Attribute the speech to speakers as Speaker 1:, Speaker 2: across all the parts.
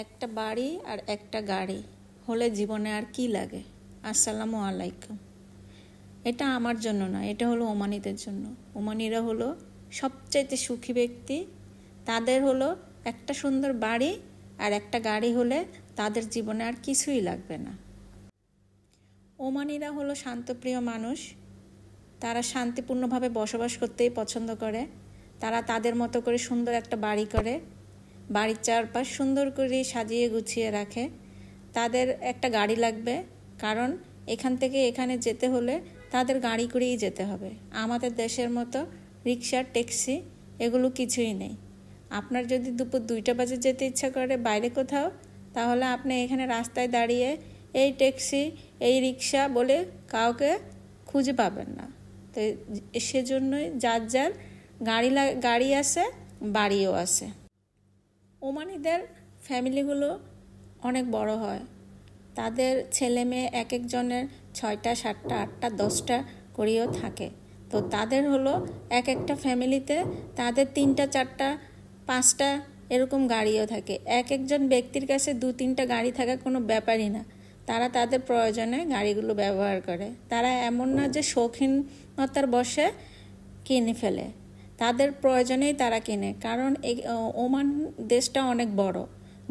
Speaker 1: একটা বাড়ি আর একটা গাড়ি হলে জীবনে আর কি লাগে। আসসালামু আলাইকুম। এটা আমার জন্য না, এটা হলো ওমানিদের জন্য। ওমানিরা হলো সবচাইতে সুখী ব্যক্তি। তাদের হলো একটা সুন্দর বাড়ি আর একটা গাড়ি হলে তাদের জীবনে আর কিছুই লাগবে না। ওমানিরা হলো শান্তপ্রিয় মানুষ। তারা শান্তিপূর্ণভাবে বসবাস করতেই পছন্দ করে। তারা তাদের মতো করে সুন্দর একটা বাড়ি করে, বাড়ির চারপাশ সুন্দর করে সাজিয়ে গুছিয়ে রাখে। তাদের একটা গাড়ি লাগবে, কারণ এখান থেকে এখানে যেতে হলে তাদের গাড়ি করেই যেতে হবে। আমাদের দেশের মতো রিক্সা, ট্যাক্সি এগুলো কিছুই নেই। আপনার যদি দুপুর 2টা বাজে যেতে ইচ্ছা করে বাইরে কোথাও, তাহলে আপনি এখানে রাস্তায় দাঁড়িয়ে এই ট্যাক্সি, এই রিক্সা বলে কাউকে খুঁজে পাবেন না। তো সেজন্যই যার যার গাড়ি আছে, বাড়িও আছে। ওমানিদের ফ্যামিলিগুলো অনেক বড় হয়। তাদের ছেলে মেয়ে এক একজনের 6টা, 7টা, 8টা, 10টা করেও থাকে। তো তাদের হলো এক একটা ফ্যামিলিতে তাদের 3টা, 4টা, 5টা এরকম গাড়িও থাকে। এক একজন ব্যক্তির কাছে 2-3টা গাড়ি থাকা কোনো ব্যাপারই না। তারা তাদের প্রয়োজনে গাড়িগুলো ব্যবহার করে। তারা এমন না যে শৌখিনতার বশে কিনে ফেলে, তাদের প্রয়োজনেই তারা কিনে। কারণ ওমান দেশটা অনেক বড়,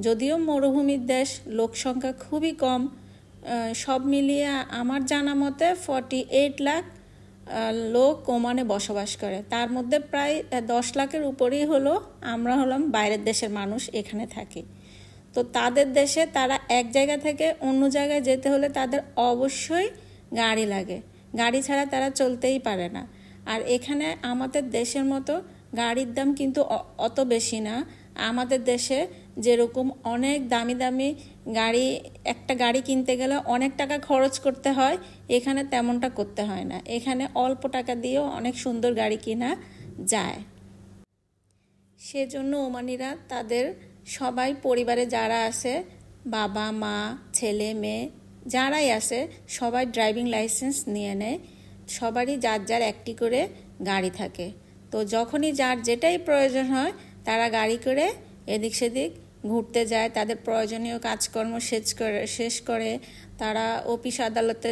Speaker 1: যদিও মরুভূমির দেশ, লোক সংখ্যা খুবই কম। সব মিলিয়ে আমার জানা মতে 48 লাখ লোক ওমানে বসবাস করে। তার মধ্যে প্রায় 10 লাখের উপরেই হলো আমরা হলাম বাইরের দেশের মানুষ, এখানে থাকি। তো তাদের দেশে তারা এক জায়গা থেকে অন্য জায়গায় যেতে হলে তাদের অবশ্যই গাড়ি লাগে। গাড়ি ছাড়া তারা চলতেই পারে না। আর এখানে আমাদের দেশের মতো গাড়ির দাম কিন্তু অত বেশি না। আমাদের দেশে যেরকম অনেক দামি দামি গাড়ি, একটা গাড়ি কিনতে গেলে অনেক টাকা খরচ করতে হয়, এখানে তেমনটা করতে হয় না। এখানে অল্প টাকা দিয়েও অনেক সুন্দর গাড়ি কিনা যায়। সেজন্য ওমানিরা তাদের সবাই পরিবারে যারা আছে, বাবা মা, ছেলে মেয়ে যারাই আছে, সবাই ড্রাইভিং লাইসেন্স নিয়ে নেয়। সবারই যার যার একটি করে গাড়ি থাকে। তো যখনই যার যেটাই প্রয়োজন হয়, তারা গাড়ি করে এদিক সেদিক ঘুরতে যায়। তাদের প্রয়োজনীয় কাজকর্ম শেষ করে তারা অফিস আদালতে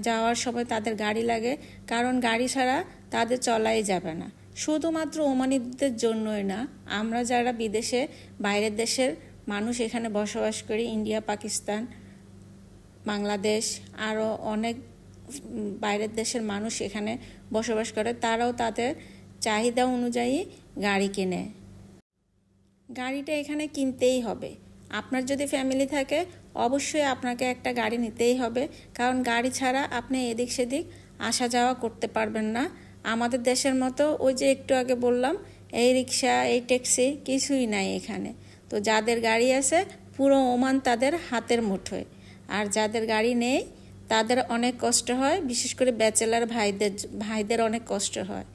Speaker 1: যাওয়ার সময় তাদের গাড়ি লাগে, কারণ গাড়ি ছাড়া তাদের চলাই যাবে না। শুধুমাত্র ওমানিদের জন্যই না, আমরা যারা বিদেশে বাইরের দেশের মানুষ এখানে বসবাস করি, ইন্ডিয়া, পাকিস্তান, বাংলাদেশ, আরও অনেক বাইরের দেশের মানুষ এখানে বসবাস করে, তারাও তাদের চাহিদা অনুযায়ী গাড়ি কিনে। গাড়িটা এখানে কিনতেই হবে। আপনার যদি ফ্যামিলি থাকে, অবশ্যই আপনাকে একটা গাড়ি নিতেই হবে, কারণ গাড়ি ছাড়া আপনি এদিক সেদিক আসা যাওয়া করতে পারবেন না। আমাদের দেশের মতো ওই যে একটু আগে বললাম, এই রিক্সা, এই ট্যাক্সি কিছুই নাই এখানে। তো যাদের গাড়ি আছে, পুরো ওমান তাদের হাতের মুঠোয়। আর যাদের গাড়ি নেই তাদের অনেক কষ্ট হয়, বিশেষ করে ব্যাচেলার ভাইদের অনেক কষ্ট হয়।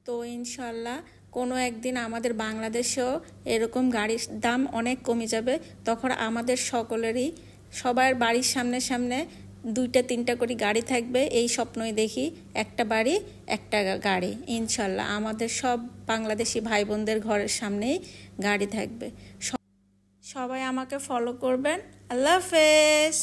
Speaker 1: তো ইনশাল্লাহ কোনো একদিন আমাদের বাংলাদেশেও এরকম গাড়ির দাম অনেক কমে যাবে। তখন আমাদের সবার বাড়ির সামনে সামনে 2-3টা করে গাড়ি থাকবে। এই স্বপ্নই দেখি, একটা বাড়ি একটা গাড়ি। ইনশাল্লাহ আমাদের সব বাংলাদেশি ভাই বোনদের ঘরের সামনেই গাড়ি থাকবে। সবাই আমাকে ফলো করবেন। আল্লাহ হাফেজ।